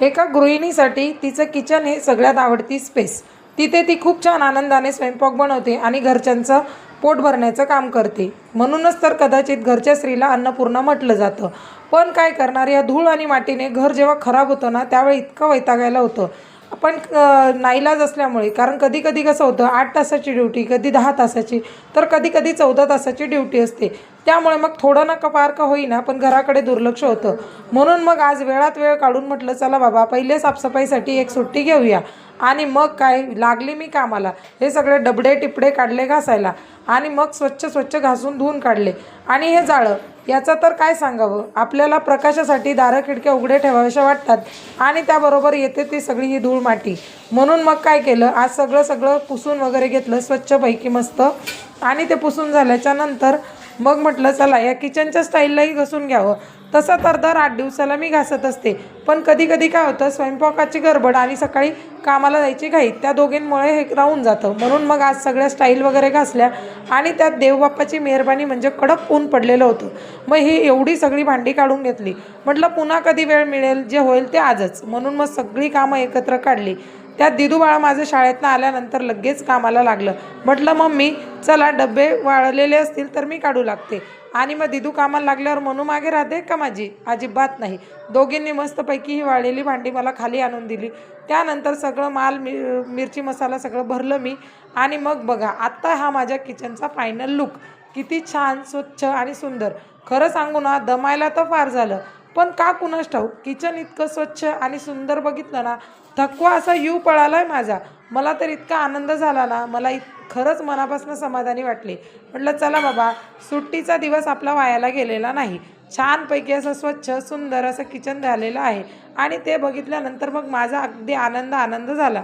एका गृहिणीसाठी तिचं किचन हे सगळ्यात आवडती स्पेस. तिथे ती खूप छान आनंदाने स्वयंपाक बनवते आणि घरच्यांचं पोट भरण्याचं काम करते. म्हणूनच तर कदाचित घरच्या स्त्रीला अन्नपूर्णा म्हटलं जातं. पण काय करणार, या धूळ आणि मातीने घर जेव्हा खराब होतं ना, त्यावेळी इतकं वैतागायला होतं. पण नाईलाज असल्यामुळे, कारण कधी कधी कसं होतं, 8 तासाची ड्युटी, कधी 10 तासाची, तर कधी कधी 14 तासाची ड्युटी असते. त्यामुळे मग थोडं ना फार का होईना पण घराकडे दुर्लक्ष होतं. म्हणून मग आज वेळात वेळ काढून म्हटलं, चला बाबा, पहिले साफसफाईसाठी एक सुट्टी घेऊया. आणि मग काय, लागली मी कामाला. हे सगळे डबडे टिपडे काढले घासायला आणि मग स्वच्छ स्वच्छ घासून धुवून काढले. आणि हे जाळं, याचं तर काय सांगावं. आपल्याला प्रकाशासाठी दारं खिडक्या उघडे ठेवाव्याशा वाटतात आणि त्याबरोबर येते ती सगळी ही धूळ माती. म्हणून मग काय केलं, आज सगळं पुसून वगैरे घेतलं स्वच्छपैकी मस्त. आणि ते पुसून झाल्याच्या नंतर मग म्हटलं, चला या किचनच्या स्टाईललाही घासून घ्यावं. तसं तर दर 8 दिवसाला मी घासत असते, पण कधी कधी काय होतं, स्वयंपाकाची गडबड आणि सकाळी कामाला जायची घाई, त्या दोघींमुळे हे राहून जातं. म्हणून मग आज सगळ्या स्टाईल वगैरे घासल्या आणि त्यात देवबाप्पाची मेहरबानी म्हणजे कडक ऊन पडलेलं होतं. मग ही एवढी सगळी भांडी काढून घेतली. म्हटलं पुन्हा कधी वेळ मिळेल, जे होईल ते आजच. म्हणून मग सगळी कामं एकत्र काढली. त्यात दिदू बाळा माझं शाळेतनं आल्यानंतर लगेच कामाला लागलं. म्हटलं मम्मी, चला डबे वाळलेले असतील तर मी काढू लागते. आणि मग दिदू कामाला लागल्यावर म्हणू मागे राहते का माझी? अजिबात नाही. दोघींनी मस्तपैकी ही वाळलेली भांडी मला खाली आणून दिली. त्यानंतर सगळं माल मिरची मसाला सगळं भरलं मी. आणि मग बघा, आत्ता हा माझ्या किचनचा फायनल लुक. किती छान, स्वच्छ आणि सुंदर. खरं सांगू ना, दमायला तर फार झालं, पण का कुणास ठाऊक, किचन इतकं स्वच्छ आणि सुंदर बघितलं ना, थकवा असा यू पळालाय माझा. मला तर इतका आनंद झाला ना, मला खरंच मनापासून समाधानी वाटले. म्हटलं चला बाबा, सुट्टीचा दिवस आपला वायाला गेलेला नाही. छानपैकी असं स्वच्छ सुंदर असं किचन झालेलं आहे आणि ते बघितल्यानंतर मग माझा अगदी आनंद झाला.